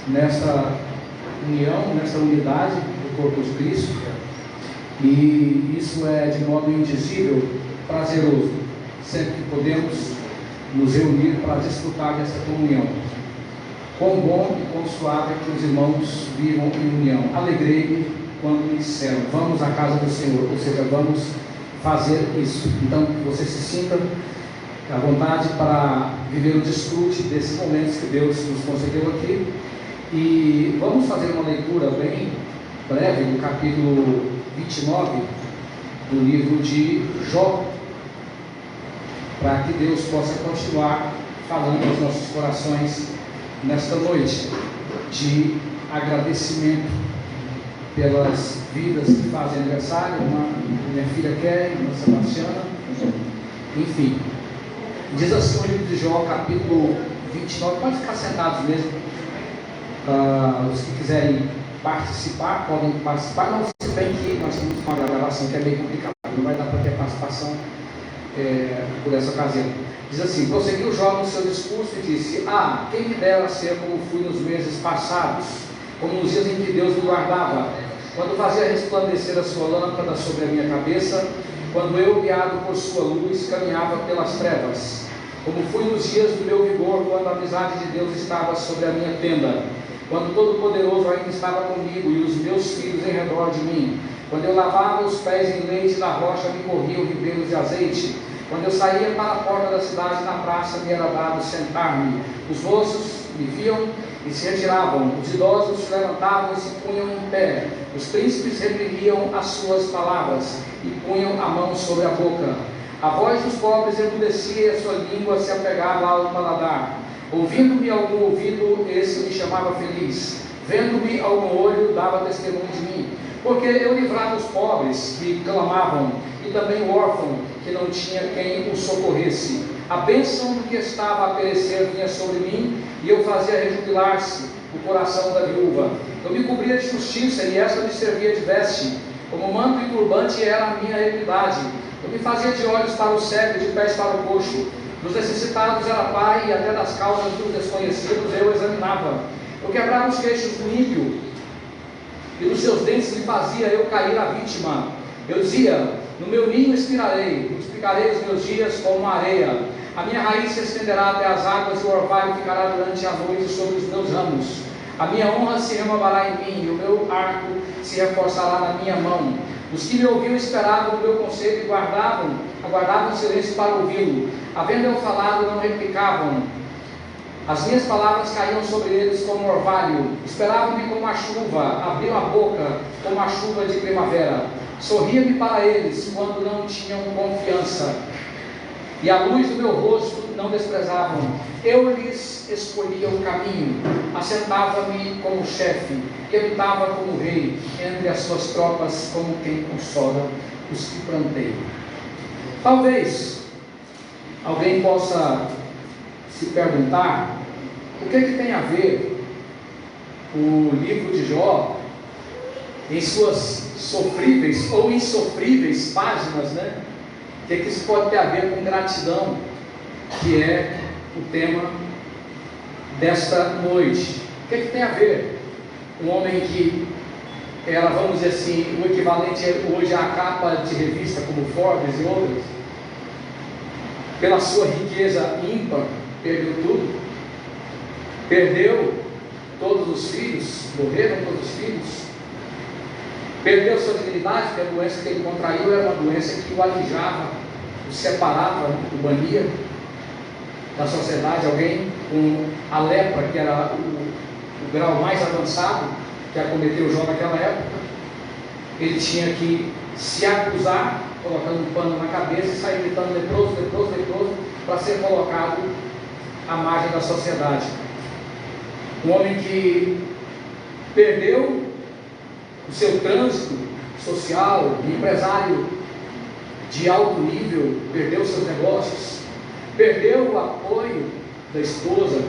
nessa união, nessa unidade do corpo de Cristo, e isso é de modo indizível, prazeroso, sempre que podemos nos reunir para desfrutar dessa comunhão. Quão bom e quão suave é que os irmãos vivam em união. Alegrei-me quando me disseram, vamos à casa do Senhor, ou seja, vamos fazer isso. Então, que você se sinta à vontade para viver o desfrute desses momentos que Deus nos concedeu aqui. E vamos fazer uma leitura bem breve do capítulo 29 do livro de Jó, para que Deus possa continuar falando aos nossos corações nesta noite de agradecimento pelas vidas que fazem aniversário, minha filha Kelly, uma Sebastiana, enfim. Diz assim o livro de Jó, capítulo 29, pode ficar sentados mesmo. Os que quiserem participar, podem participar. Não, se bem que nós temos uma gravação que é meio complicada, não vai dar para ter participação por essa ocasião. Diz assim: prosseguiu Jó no seu discurso e disse: quem me dera ser como fui nos meses passados, como nos dias em que Deus me guardava, quando fazia resplandecer a sua lâmpada sobre a minha cabeça, quando eu, guiado por sua luz, caminhava pelas trevas, como fui nos dias do meu vigor, quando a amizade de Deus estava sobre a minha tenda, quando o Todo-Poderoso ainda estava comigo e os meus filhos em redor de mim, quando eu lavava os pés em leite da rocha, me corriam ribeiros de azeite, quando eu saía para a porta da cidade, na praça me era dado sentar-me, os moços me viam e se retiravam, os idosos se levantavam e se punham em pé, os príncipes reprimiam as suas palavras e punham a mão sobre a boca, a voz dos pobres emudecia e a sua língua se apegava ao paladar. Ouvindo-me algum ouvido, esse me chamava feliz, vendo-me algum olho, dava testemunho de mim, porque eu livrava os pobres que clamavam, e também o órfão que não tinha quem o socorresse. A bênção do que estava a perecer vinha sobre mim, e eu fazia rejubilar-se o coração da viúva. Eu me cobria de justiça, e esta me servia de veste, como manto e turbante era a minha equidade. Eu me fazia de olhos para o cego, de pés para o coxo. Dos necessitados era pai, e até das causas dos desconhecidos eu examinava. Eu quebrava os queixos do ímpio, e dos seus dentes lhe fazia eu cair a vítima. Eu dizia: no meu ninho expirarei, multiplicarei os meus dias como a areia. A minha raiz se estenderá até as águas, e o orvalho ficará durante a noite sobre os meus ramos. A minha honra se renovará em mim, e o meu arco se reforçará na minha mão. Os que me ouviam esperavam o meu conselho e aguardavam silêncio para ouvi-lo. Havendo eu falado, não replicavam. As minhas palavras caíam sobre eles como orvalho. Esperavam-me como a chuva, abriam a boca como a chuva de primavera. Sorria-me para eles quando não tinham confiança, e a luz do meu rosto não desprezavam. Eu lhes escolhia o caminho, assentava-me como chefe, e habitava como rei entre as suas tropas, como quem consola os que planteiam. Talvez alguém possa se perguntar o que tem a ver o livro de Jó em suas sofríveis ou insofríveis páginas, né? O que isso pode ter a ver com gratidão, que é o tema desta noite. O que tem a ver? Um homem que era, vamos dizer assim, o equivalente hoje à capa de revista como Forbes e outras, pela sua riqueza ímpar, perdeu tudo, perdeu todos os filhos, morreram todos os filhos, perdeu sua dignidade, porque a doença que ele contraiu era uma doença que o alijava, o separava, o bania da sociedade. Alguém com a lepra, que era o grau mais avançado que acometeu Jó naquela época, ele tinha que se acusar, colocando um pano na cabeça e sair gritando leproso, leproso, leproso, para ser colocado à margem da sociedade. Um homem que perdeu o seu trânsito social, empresário de alto nível, perdeu seus negócios, perdeu o apoio da esposa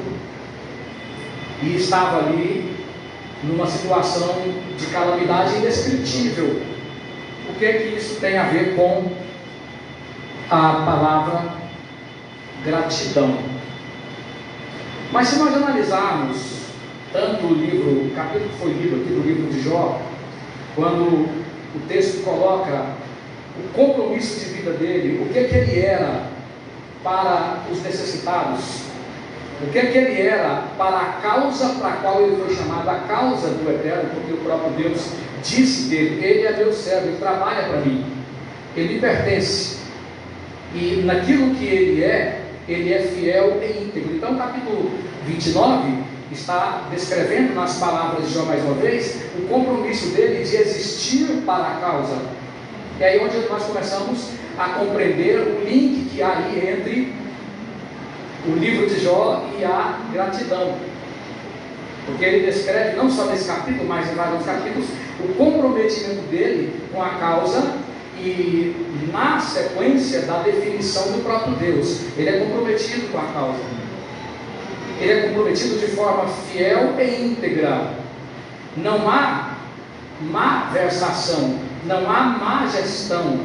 e estava ali numa situação de calamidade indescritível. O que isso tem a ver com a palavra gratidão? Mas se nós analisarmos tanto o capítulo que foi lido aqui do livro de Jó, quando o texto coloca o compromisso de vida dele, o que ele era para os necessitados, o que ele era para a causa para a qual ele foi chamado, a causa do Eterno, porque o próprio Deus disse dele: ele é meu servo, ele trabalha para mim, ele me pertence, e naquilo que ele é fiel e íntegro. Então, capítulo 29 está descrevendo nas palavras de Jó mais uma vez o compromisso dele de existir para a causa. E aí onde nós começamos a compreender o link que há aí entre o livro de Jó e a gratidão, porque ele descreve não só nesse capítulo, mas em vários capítulos, o comprometimento dele com a causa, e na sequência da definição do próprio Deus. Ele é comprometido com a causa, ele é comprometido de forma fiel e íntegra. Não há má versação, não há má gestão,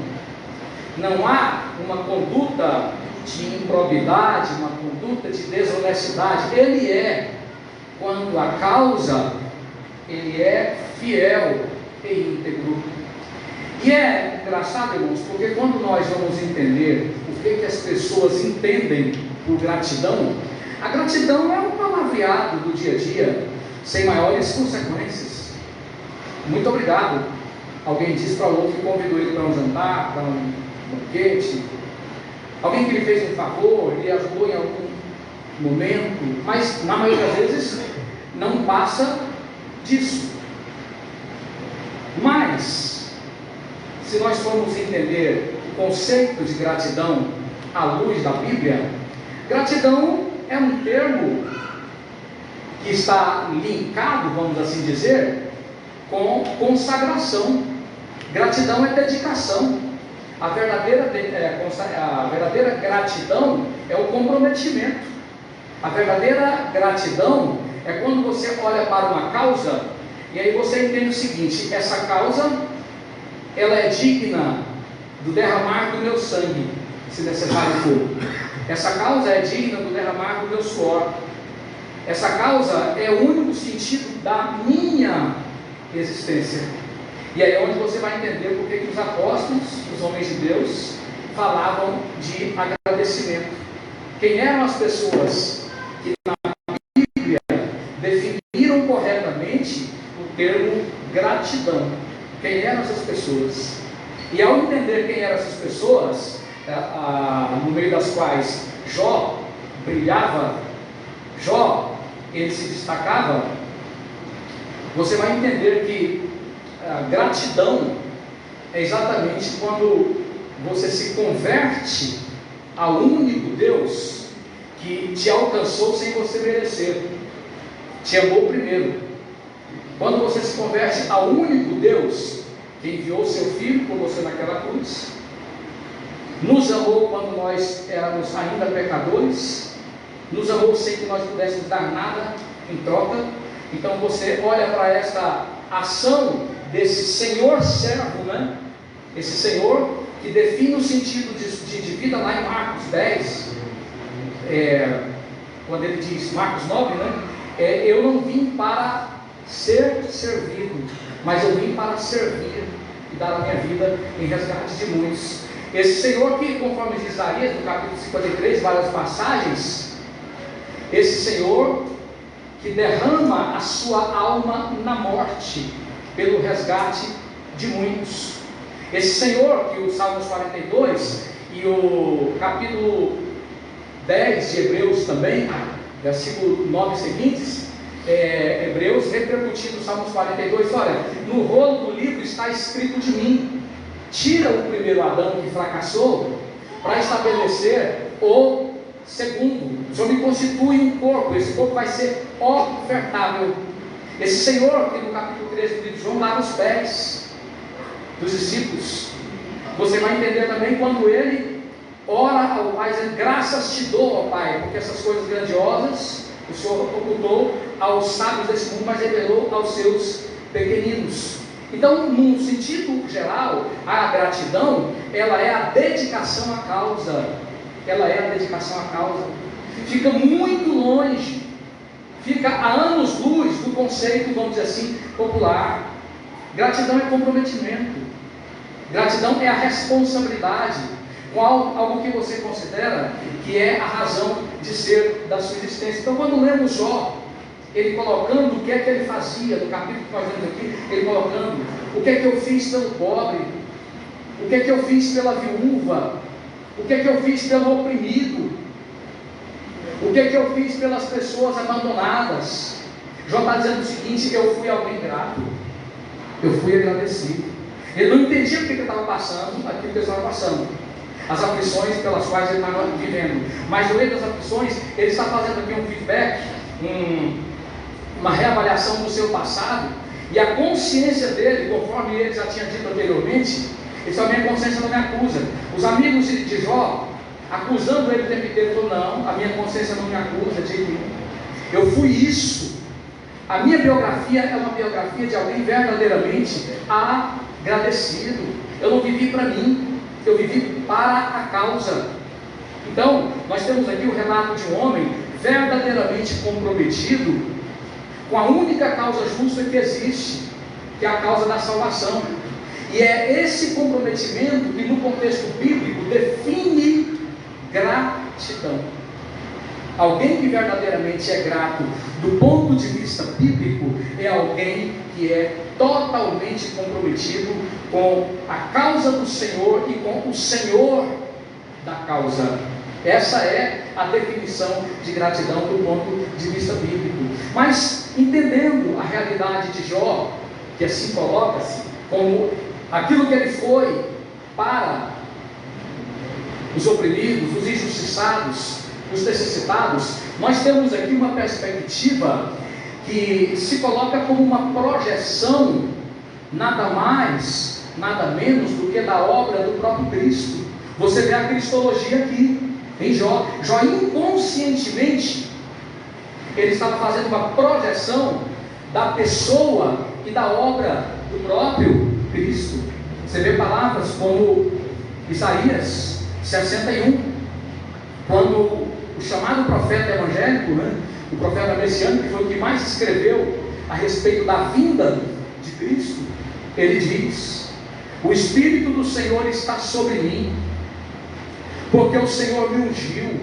não há uma conduta de improbidade, uma conduta de desonestidade. Ele é, quando a causa, ele é fiel e íntegro. E é engraçado, irmãos, porque quando nós vamos entender o que as pessoas entendem por gratidão, a gratidão é um palavreado do dia a dia, sem maiores consequências. Muito obrigado. Alguém disse para o outro que convidou ele para um jantar, para um banquete. Alguém que lhe fez um favor, lhe ajudou em algum momento, mas na maioria das vezes não passa disso. Mas, se nós formos entender o conceito de gratidão à luz da Bíblia, gratidão é um termo que está linkado, vamos assim dizer, com consagração. Gratidão é dedicação. A verdadeira gratidão é o comprometimento. A verdadeira gratidão é quando você olha para uma causa e aí você entende o seguinte: essa causa, ela é digna do derramar do meu sangue, se necessário for. Essa causa é digna do derramar do meu suor. Essa causa é o único sentido da minha existência. E aí é onde você vai entender por que os apóstolos, os homens de Deus, falavam de agradecimento. Quem eram as pessoas que na Bíblia definiram corretamente o termo gratidão? Quem eram essas pessoas? E ao entender quem eram essas pessoas, no meio das quais Jó brilhava, Jó, ele se destacava, você vai entender que a gratidão é exatamente quando você se converte ao único Deus que te alcançou sem você merecer, te amou primeiro. Quando você se converte ao único Deus que enviou seu Filho por você naquela cruz, nos amou quando nós éramos ainda pecadores, nos amou sem que nós pudéssemos dar nada em troca. Então você olha para esta ação desse Senhor servo, né? Esse Senhor que define o sentido de vida lá em Marcos 10, quando ele diz, Marcos 9, né? Eu não vim para ser servido, mas eu vim para servir e dar a minha vida em resgate de muitos. Esse Senhor que, conforme diz Isaías, no capítulo 53, várias passagens, esse Senhor que derrama a sua alma na morte, pelo resgate de muitos. Esse Senhor que o Salmos 42 e o capítulo 10 de Hebreus também, versículo 9 seguintes, Hebreus repercutindo o Salmos 42, olha, no rolo do livro está escrito de mim, tira o primeiro Adão que fracassou, para estabelecer o segundo. O Senhor me constitui um corpo, esse corpo vai ser ofertável. Esse Senhor que no capítulo 13 do livro de João lava os pés dos discípulos. Você vai entender também quando ele ora ao Pai, dizendo, graças te dou, ó Pai, porque essas coisas grandiosas o Senhor ocultou aos sábios desse mundo, mas revelou aos seus pequeninos. Então, num sentido geral, a gratidão, ela é a dedicação à causa. Ela é a dedicação à causa. Fica muito longe fica a anos-luz do conceito, vamos dizer assim, popular. Gratidão é comprometimento. Gratidão é a responsabilidade com algo que você considera que é a razão de ser da sua existência. Então, quando lemos Jó, ele colocando o que é que ele fazia, no capítulo que nós lemos aqui, ele colocando o que é que eu fiz pelo pobre, o que é que eu fiz pela viúva, o que é que eu fiz pelo oprimido, o que é que eu fiz pelas pessoas abandonadas. Jó está dizendo o seguinte: eu fui alguém grato, eu fui agradecido. Ele não entendia o que ele estava passando, aquilo que ele estava passando, as aflições pelas quais ele estava vivendo, mas no meio das aflições, ele está fazendo aqui um feedback, uma reavaliação do seu passado, e a consciência dele, conforme ele já tinha dito anteriormente, ele disse: a minha consciência não me acusa. Os amigos de Jó, acusando ele o tempo inteiro, falou: não, a minha consciência não me acusa de jeito nenhum, eu fui isso. A minha biografia é uma biografia de alguém verdadeiramente agradecido. Eu não vivi para mim, eu vivi para a causa. Então, nós temos aqui o relato de um homem verdadeiramente comprometido com a única causa justa que existe, que é a causa da salvação. E é esse comprometimento que, no contexto bíblico, define gratidão. Alguém que verdadeiramente é grato do ponto de vista bíblico é alguém que é totalmente comprometido com a causa do Senhor e com o Senhor da causa. Essa é a definição de gratidão do ponto de vista bíblico. Mas, entendendo a realidade de Jó, que assim coloca-se como aquilo que ele foi para os oprimidos, os injustiçados, os necessitados, nós temos aqui uma perspectiva que se coloca como uma projeção, nada mais, nada menos do que da obra do próprio Cristo. Você vê a cristologia aqui em Jó. Jó, inconscientemente, ele estava fazendo uma projeção da pessoa e da obra do próprio Cristo. Você vê palavras como Isaías 61, quando o chamado profeta evangélico, o profeta messiânico, que foi o que mais escreveu a respeito da vinda de Cristo, ele diz: o Espírito do Senhor está sobre mim, porque o Senhor me ungiu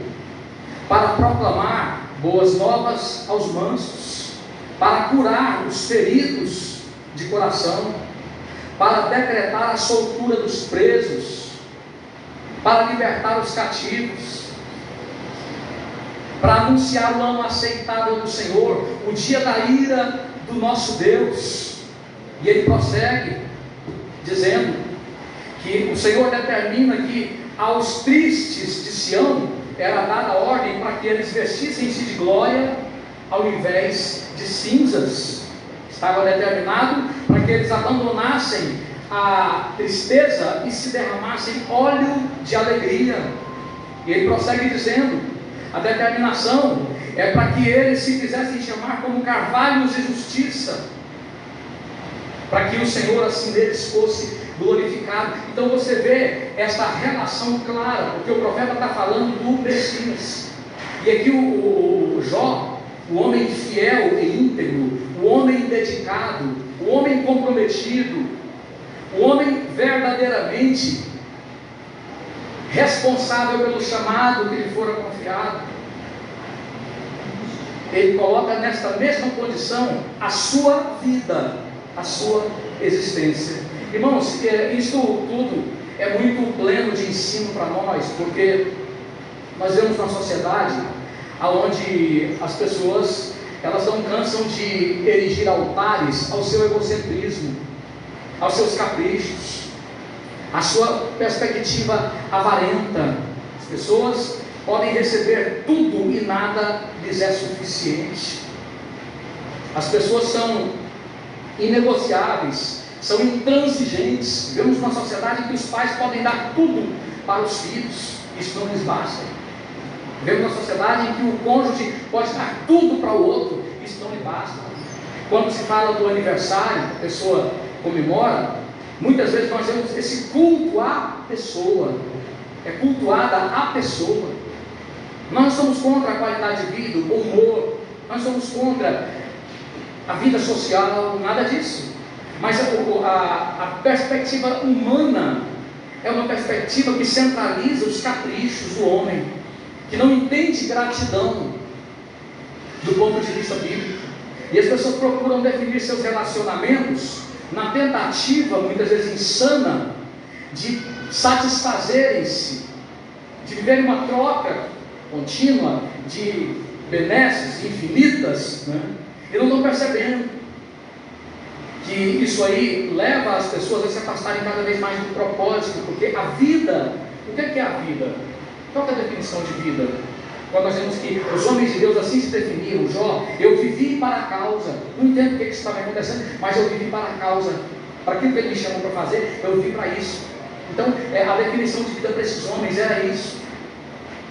para proclamar boas novas aos mansos, para curar os feridos de coração, para decretar a soltura dos presos, para libertar os cativos, para anunciar o ano aceitável do Senhor, o dia da ira do nosso Deus. E ele prossegue dizendo que o Senhor determina que aos tristes de Sião era dada a ordem para que eles vestissem-se de glória ao invés de cinzas. Estava determinado para que eles abandonassem a tristeza e se derramassem óleo de alegria. E ele prossegue dizendo: a determinação é para que eles se fizessem chamar como carvalhos de justiça, para que o Senhor assim deles fosse glorificado. Então você vê esta relação clara, porque o profeta está falando do Messias. E aqui o Jó, o homem fiel e íntegro, o homem dedicado, o homem comprometido, o homem verdadeiramente responsável pelo chamado que lhe fora confiado, ele coloca nesta mesma condição a sua vida, a sua existência. Irmãos, isto tudo é muito pleno de ensino para nós, porque nós vemos uma sociedade onde as pessoas, elas não cansam de erigir altares ao seu egocentrismo, aos seus caprichos, à sua perspectiva avarenta. As pessoas podem receber tudo e nada lhes é suficiente. As pessoas são inegociáveis, são intransigentes. Vivemos uma sociedade em que os pais podem dar tudo para os filhos, isso não lhes basta. Vivemos uma sociedade em que o cônjuge pode dar tudo para o outro, isso não lhe basta. Quando se fala do aniversário, a pessoa comemora, muitas vezes nós temos esse culto à pessoa, é cultuada a pessoa. Nós somos contra a qualidade de vida, o bom humor, nós somos contra a vida social, nada disso. Mas a perspectiva humana é uma perspectiva que centraliza os caprichos do homem, que não entende gratidão do ponto de vista bíblico. E as pessoas procuram definir seus relacionamentos na tentativa, muitas vezes insana, de satisfazerem-se, de viver uma troca contínua de benesses infinitas, né? E não estão percebendo que isso aí leva as pessoas a se afastarem cada vez mais do propósito, porque a vida, o que é a vida? Qual é a definição de vida? Quando nós vemos que os homens de Deus assim se definiram, Jó, eu vivi para a causa, não entendo o que estava acontecendo, mas eu vivi para a causa, para aquilo que ele me chamou para fazer, eu vivi para isso. Então, a definição de vida para esses homens era isso.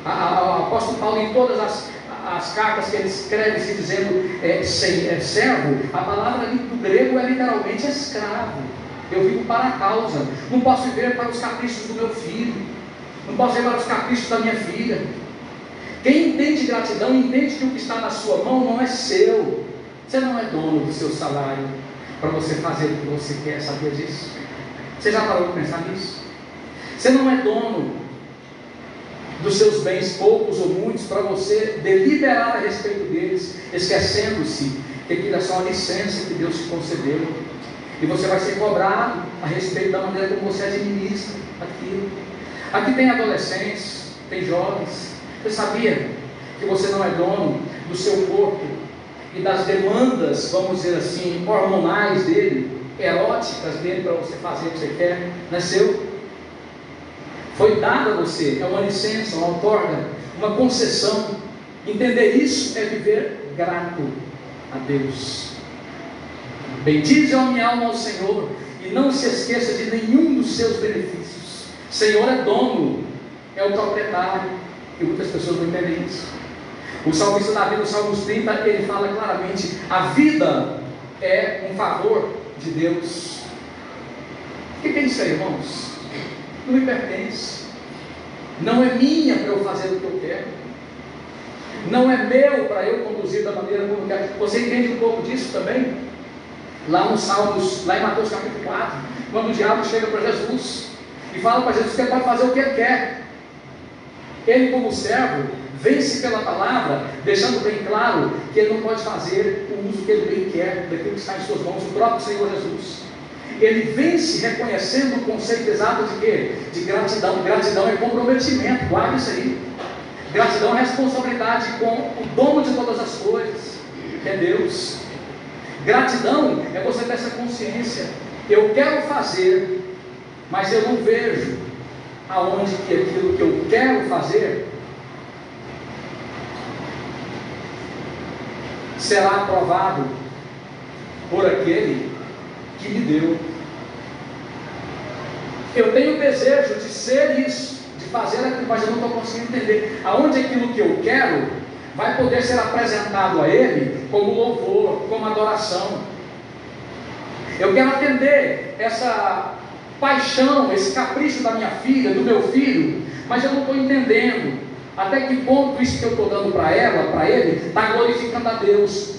O apóstolo Paulo, em todas as cartas que ele escreve se dizendo servo, a palavra do grego é literalmente escravo. Eu vivo para a causa, não posso viver para os caprichos do meu filho, não posso viver para os caprichos da minha filha. Quem entende gratidão, entende que o que está na sua mão não é seu. Você não é dono do seu salário para você fazer o que você quer, sabia disso? Você já parou para pensar nisso? Você não é dono dos seus bens, poucos ou muitos, para você deliberar a respeito deles, esquecendo-se que aquilo é só uma licença que Deus te concedeu, e você vai ser cobrado a respeito da maneira como você administra aquilo. Aqui tem adolescentes, tem jovens. Você sabia que você não é dono do seu corpo e das demandas, vamos dizer assim, hormonais dele, eróticas dele, para você fazer o que você quer? Não é seu? Foi dada a você, é uma licença, uma outorga, uma concessão. Entender isso é viver grato a Deus. Bendize a minha alma ao Senhor e não se esqueça de nenhum dos seus benefícios. Senhor é dono, é o proprietário. E muitas pessoas não entendem isso. O salmista Davi, no Salmos 30, ele fala claramente: a vida é um favor de Deus. O que é isso aí, irmãos? Não me pertence, não é minha para eu fazer o que eu quero, não é meu para eu conduzir da maneira como eu quero. Você entende um pouco disso também? Lá nos Salmos, lá em Mateus capítulo 4, quando o diabo chega para Jesus e fala para Jesus que ele pode fazer o que ele quer. Ele, como servo, vence pela palavra, deixando bem claro que ele não pode fazer o uso que ele bem quer daquilo que está em suas mãos, o próprio Senhor Jesus. Ele vence reconhecendo o conceito exato de quê? De gratidão. Gratidão é comprometimento, guarda isso aí. Gratidão é responsabilidade com o dono de todas as coisas, que é Deus. Gratidão é você ter essa consciência: eu quero fazer, mas eu não vejo aonde que aquilo que eu quero fazer será aprovado por aquele que me deu. Eu tenho o desejo de ser isso, de fazer aquilo, mas eu não estou conseguindo entender aonde aquilo que eu quero vai poder ser apresentado a Ele como louvor, como adoração. Eu quero atender essa paixão, esse capricho da minha filha, do meu filho, mas eu não estou entendendo até que ponto isso que eu estou dando para ela, para ele, está glorificando a Deus.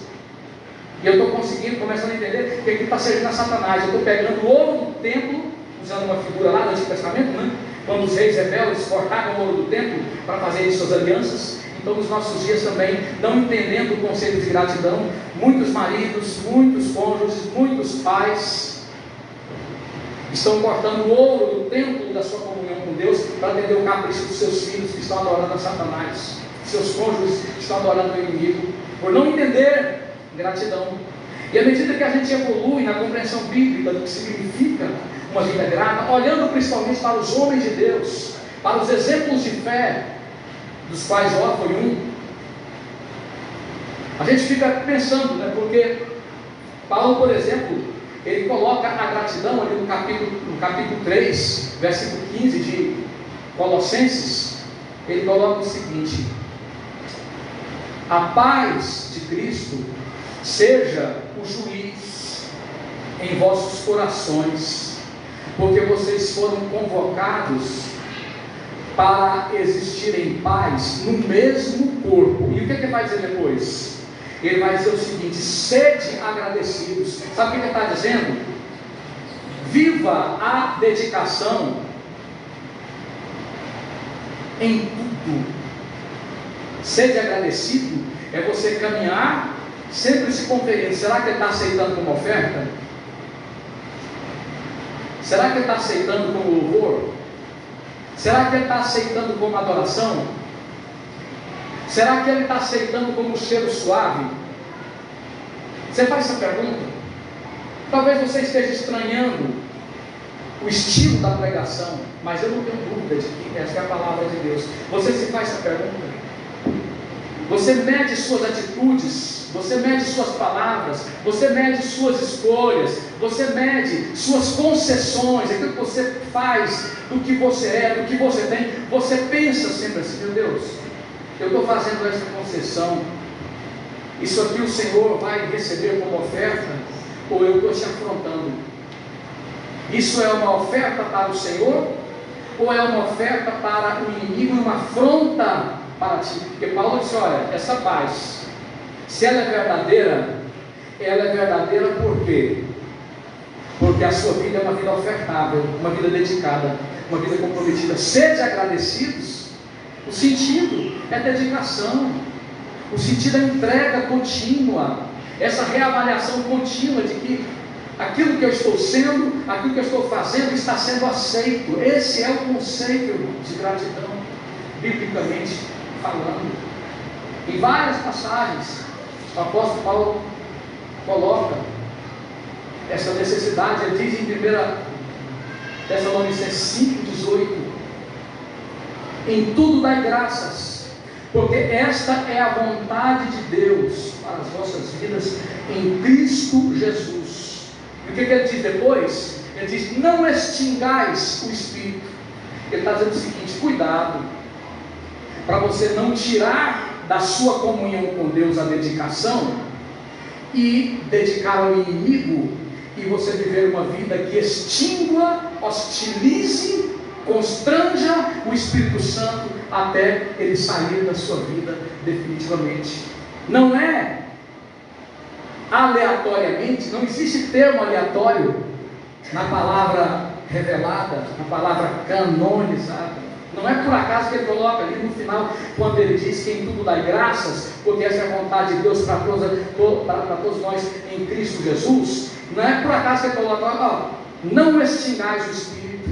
E eu estou conseguindo, começando a entender que aqui está servindo a Satanás. Eu estou pegando o ouro do templo, usando uma figura lá do Antigo Testamento, né? Quando os reis rebeldes cortavam o ouro do templo para fazerem suas alianças. Então, nos nossos dias também, não entendendo o conceito de gratidão, muitos maridos, muitos cônjuges, muitos pais estão cortando o ouro do templo da sua comunhão com Deus para atender o capricho dos seus filhos que estão adorando a Satanás, seus cônjuges que estão adorando o inimigo, por não entender gratidão. E à medida que a gente evolui na compreensão bíblica do que significa uma vida grata, olhando principalmente para os homens de Deus, para os exemplos de fé, dos quais Jó foi um, a gente fica pensando, né? Porque Paulo, por exemplo, ele coloca a gratidão ali no capítulo 3, versículo 15 de Colossenses. Ele coloca o seguinte: a paz de Cristo seja o juiz em vossos corações, porque vocês foram convocados para existir em paz no mesmo corpo. E o que ele vai dizer depois? ele vai dizer o seguinte: sede agradecidos. Sabe o que ele está dizendo? Viva a dedicação em tudo. Sede agradecido é você caminhar sempre se conferindo. Será que ele está aceitando como oferta? Será que ele está aceitando como louvor? Será que ele está aceitando como adoração? Será que ele está aceitando como cheiro suave? Você faz essa pergunta? Talvez você esteja estranhando o estilo da pregação, mas eu não tenho dúvida de que essa é a palavra de Deus. Você se faz essa pergunta? Você mede suas atitudes, você mede suas palavras, você mede suas escolhas, você mede suas concessões, aquilo que você faz, do que você é, do que você tem. Você pensa sempre assim: meu Deus, eu estou fazendo essa concessão, isso aqui o Senhor vai receber como oferta, ou eu estou te afrontando? Isso é uma oferta para o Senhor, ou é uma oferta para o inimigo e uma afronta para ti? Porque Paulo disse: olha, essa paz, se ela é verdadeira por quê? Porque a sua vida é uma vida ofertável, uma vida dedicada, uma vida comprometida. Sede agradecidos. O sentido é dedicação, o sentido é entrega contínua, essa reavaliação contínua de que aquilo que eu estou sendo, aquilo que eu estou fazendo está sendo aceito. Esse é o conceito de gratidão, biblicamente falando. Em várias passagens, o apóstolo Paulo coloca essa necessidade. Ele diz em 1 Tessalonicenses 5,18: em tudo dai graças, porque esta é a vontade de Deus para as vossas vidas em Cristo Jesus. E o que ele diz depois? Ele diz: não extingais o Espírito. Ele está dizendo o seguinte: cuidado, para você não tirar da sua comunhão com Deus a dedicação e dedicar ao inimigo, e você viver uma vida que extingua, hostilize, constranja o Espírito Santo até ele sair da sua vida definitivamente. Não é aleatoriamente, não existe termo aleatório na palavra revelada, na palavra canonizada. Não é por acaso que ele coloca ali no final, quando ele diz que em tudo dai graças, porque essa é a vontade de Deus para todos nós em Cristo Jesus. Não é por acaso que ele coloca: não extingais o Espírito.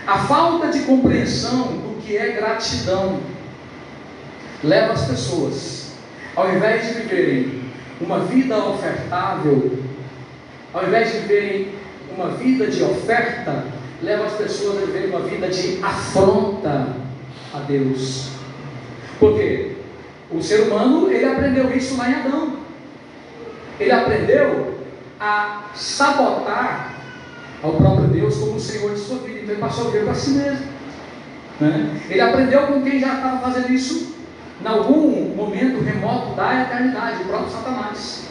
A falta de compreensão do que é gratidão leva as pessoas, ao invés de viverem uma vida ofertável, ao invés de viverem uma vida de oferta, leva as pessoas a viverem uma vida de afronta a Deus. Por quê? O ser humano, ele aprendeu isso lá em Adão. Ele aprendeu a sabotar ao próprio Deus como o Senhor de sua vida. Então ele passou a viver para si mesmo, né? Ele aprendeu com quem já estava fazendo isso em algum momento remoto da eternidade, o próprio Satanás.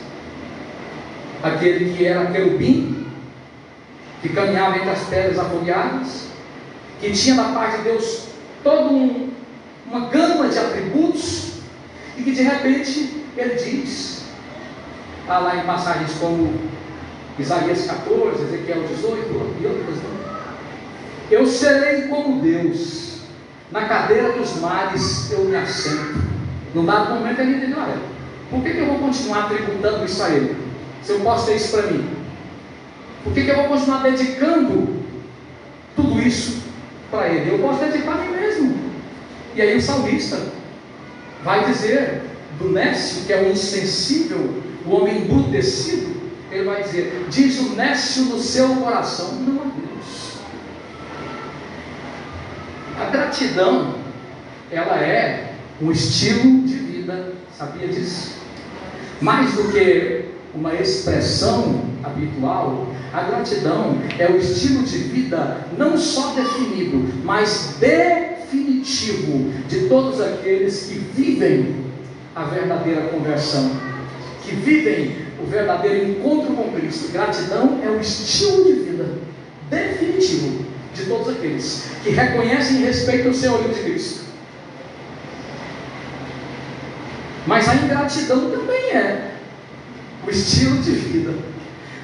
Aquele que era querubim, que caminhava entre as pedras afogueadas, que tinha da parte de Deus toda uma gama de atributos, e que de repente ele diz, lá em passagens como Isaías 14, Ezequiel 18 e outras: eu serei como Deus, na cadeira dos mares eu me assento. Num dado momento ele diz: olha, por que eu vou continuar tributando isso a ele, se eu posso ter isso para mim? Por que eu vou continuar dedicando tudo isso para ele? Eu posso dedicar a mim mesmo. E aí o salmista vai dizer do nécio, que é o insensível, o homem embrutecido, ele vai dizer: diz o nécio no seu coração, não a Deus. A gratidão, ela é um estilo de vida, sabia disso? Mais do que uma expressão habitual, a gratidão é o estilo de vida não só definido, mas definitivo de todos aqueles que vivem a verdadeira conversão, que vivem o verdadeiro encontro com Cristo. Gratidão é o estilo de vida definitivo de todos aqueles que reconhecem e respeitam o senhorio de Cristo. Mas a ingratidão também é o estilo de vida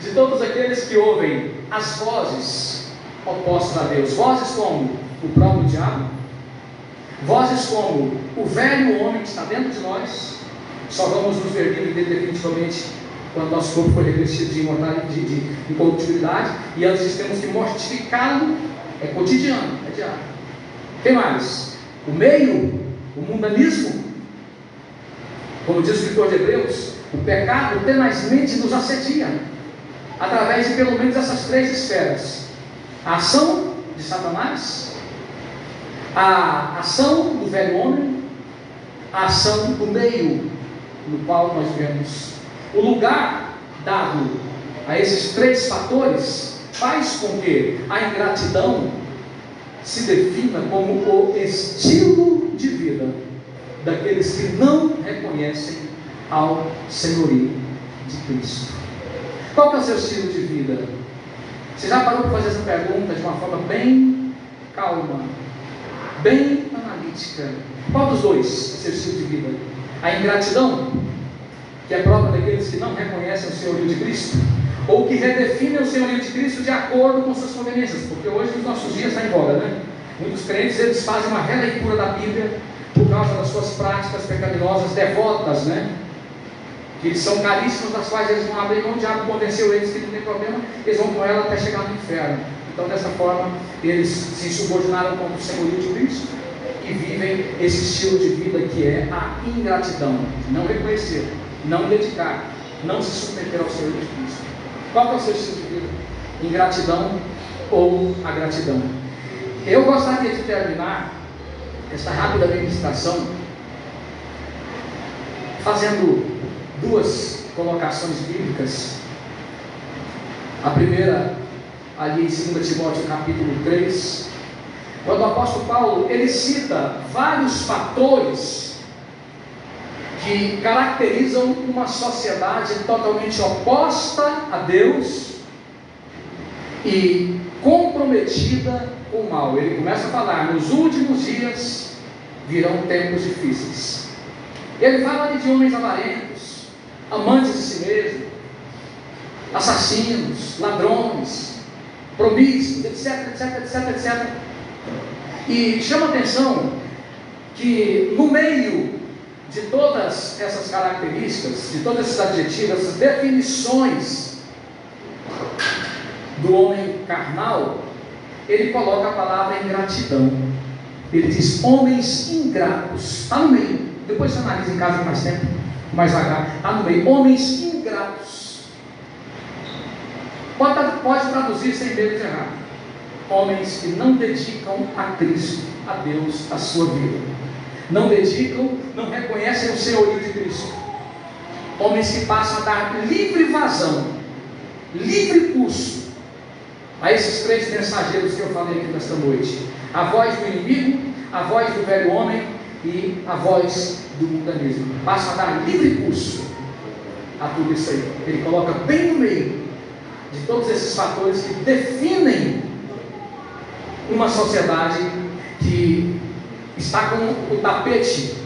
de todos aqueles que ouvem as vozes opostas a Deus. Vozes como o próprio diabo, vozes como o velho homem que está dentro de nós. Só vamos nos ver livres dele definitivamente quando nosso corpo for revestido de imortalidade, de incorruptibilidade, e antes temos que mortificá-lo. É cotidiano, é diário. O que mais? O meio, o mundanismo. Como diz o escritor de Hebreus, o pecado tenazmente nos assedia, através de pelo menos essas 3 esferas: a ação de Satanás, a ação do velho homem, a ação do meio no qual nós vivemos. O lugar dado a esses 3 fatores faz com que a ingratidão se defina como o estilo de vida daqueles que não reconhecem ao senhorio de Cristo. Qual que é o seu estilo de vida? Você já parou para fazer essa pergunta de uma forma bem calma, bem analítica? Qual dos dois é o seu estilo de vida? A ingratidão, que é própria daqueles que não reconhecem o senhorio de Cristo, ou que redefinem o senhorio de Cristo de acordo com suas conveniências? Porque hoje, nos nossos dias, está em voga, né? Muitos crentes, eles fazem uma releitura da Bíblia por causa das suas práticas pecaminosas devotas, né? Que são caríssimas, das quais eles não abrem mão. O diabo convenceu eles que não tem problema, eles vão com ela até chegar no inferno. Então, dessa forma, eles se subordinaram contra o senhorio de Cristo e vivem esse estilo de vida que é a ingratidão. Não reconhecer, não dedicar, não se submeter ao senhorio de Cristo. Qual é o seu estilo de vida? Ingratidão ou a gratidão? Eu gostaria de terminar esta rápida ministração fazendo 2 colocações bíblicas. A primeira, ali em 2 Timóteo capítulo 3, quando o apóstolo Paulo, ele cita vários fatores que caracterizam uma sociedade totalmente oposta a Deus e comprometida com o mal. Ele começa a falar: nos últimos dias virão tempos difíceis. Ele fala ali de homens avarentos, amantes de si mesmos, assassinos, ladrões, promíscuos, etc. E chama a atenção que no meio de todas essas características, de todos esses adjetivos, essas definições do homem carnal, ele coloca a palavra ingratidão. Ele diz: homens ingratos. Está no meio. Depois você analisa em casa com mais tempo, mais vagar. Está no meio. Homens ingratos. Pode traduzir sem medo de errar. Homens que não dedicam a Cristo, a Deus, a sua vida. Não dedicam, não reconhecem o senhorio de Cristo. Homens que passam a dar livre vazão, livre curso a esses 3 mensageiros que eu falei aqui nesta noite: a voz do inimigo, a voz do velho homem e a voz do mundanismo. Passam a dar livre curso a tudo isso aí. Ele coloca bem no meio de todos esses fatores que definem uma sociedade que está com o tapete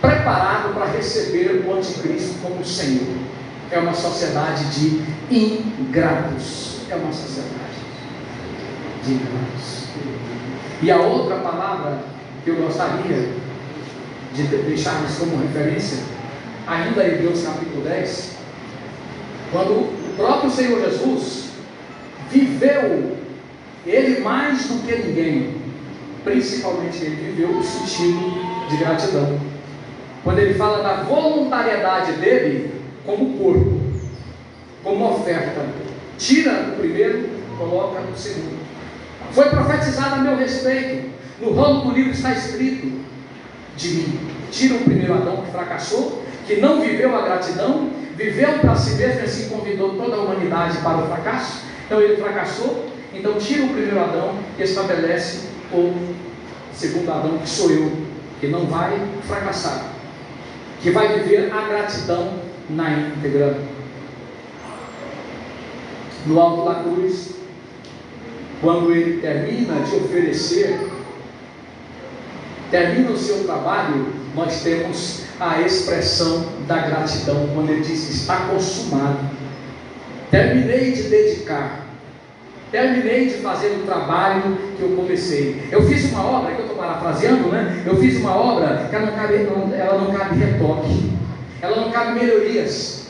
preparado para receber o anticristo como Senhor. É uma sociedade de ingratos. É uma sociedade de ingratos. E a outra palavra que eu gostaria de deixarmos como referência, ainda em Hebreus capítulo 10, quando o próprio Senhor Jesus viveu, ele mais do que ninguém, principalmente ele viveu o sentido de gratidão. Quando ele fala da voluntariedade dele como corpo, como oferta, tira o primeiro, coloca o segundo. Foi profetizado a meu respeito, no rolo do livro está escrito de mim: tira o primeiro Adão que fracassou, que não viveu a gratidão, viveu para si mesmo e assim convidou toda a humanidade para o fracasso. Então ele fracassou, então tira o primeiro Adão e estabelece o segundo Adão, que sou eu, que não vai fracassar, que vai viver a gratidão na íntegra. No alto da cruz, quando ele termina de oferecer, termina o seu trabalho nós temos a expressão da gratidão, quando ele diz: está consumado. Terminei de dedicar, terminei de fazer o trabalho que eu comecei. Eu fiz uma obra, que eu estou parafraseando, né? Eu fiz uma obra que ela não cabe retoque, ela não cabe melhorias.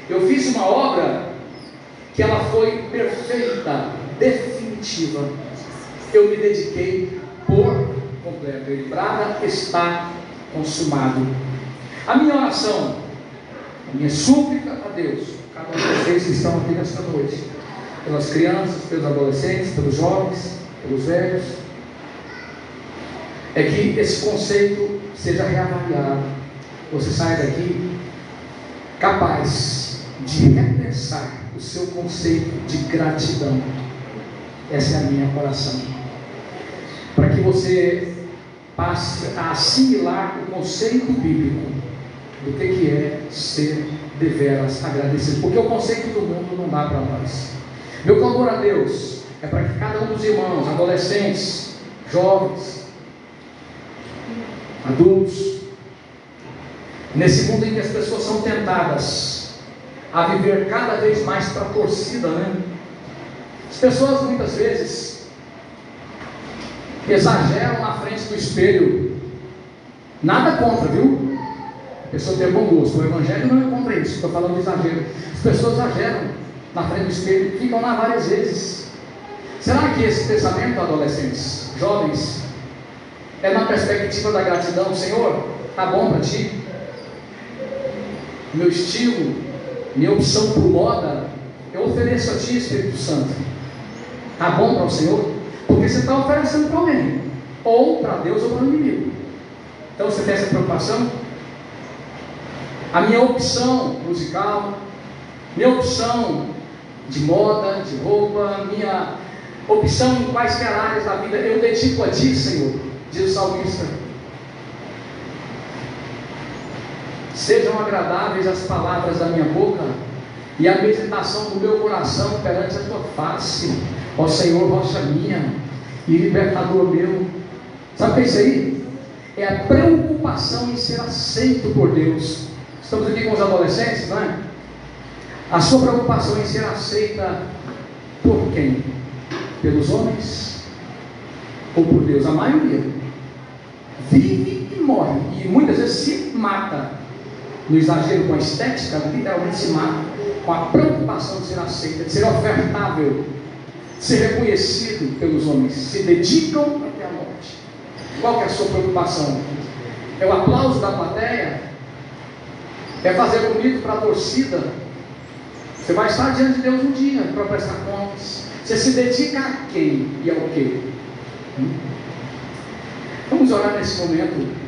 Eu fiz uma obra que ela foi perfeita, definitiva. Eu me dediquei por completo. Ele brada: está consumado. A minha oração, a minha súplica a Deus, cada um de vocês que estão aqui nesta noite, pelas crianças, pelos adolescentes, pelos jovens, pelos velhos, é que esse conceito seja reavaliado. Você saia daqui capaz de repensar o seu conceito de gratidão. Essa é a minha oração, para que você passe a assimilar o conceito bíblico do que é ser deveras agradecido, porque o conceito do mundo não dá para nós. Meu clamor a Deus é para que cada um dos irmãos, adolescentes, jovens, adultos, nesse mundo em que as pessoas são tentadas a viver cada vez mais para a torcida, né? As pessoas muitas vezes exageram na frente do espelho. Nada contra, viu? A pessoa tem bom gosto. O evangelho não é contra isso. Estou falando de exagero. As pessoas exageram na frente do espelho, ficam lá várias vezes. Será que esse pensamento, adolescentes, jovens, é na perspectiva da gratidão? Senhor, está bom para ti? Meu estilo, minha opção por moda, eu ofereço a ti, Espírito Santo. Está bom para o Senhor? Porque você está oferecendo para alguém, ou para Deus ou para o inimigo. Então você tem essa preocupação? A minha opção musical, minha opção de moda, de roupa, minha opção em quaisquer áreas da vida, eu dedico a ti, Senhor, diz o salmista. Sejam agradáveis as palavras da minha boca e a meditação do meu coração perante a tua face, ó Senhor, rocha minha e libertador meu. Sabe o que é isso aí? É a preocupação em ser aceito por Deus. Estamos aqui com os adolescentes, não é? A sua preocupação em ser aceita por quem? Pelos homens ou por Deus? A maioria vive e morre, e muitas vezes se mata no exagero com a estética, literalmente se mata com a preocupação de ser aceita, de ser ofertável, de ser reconhecido pelos homens. Se dedicam até a morte. Qual que é a sua preocupação? É o aplauso da plateia? É fazer bonito para a torcida? Você vai estar diante de Deus um dia para prestar contas. Você se dedica a quem e ao quê? Vamos orar nesse momento.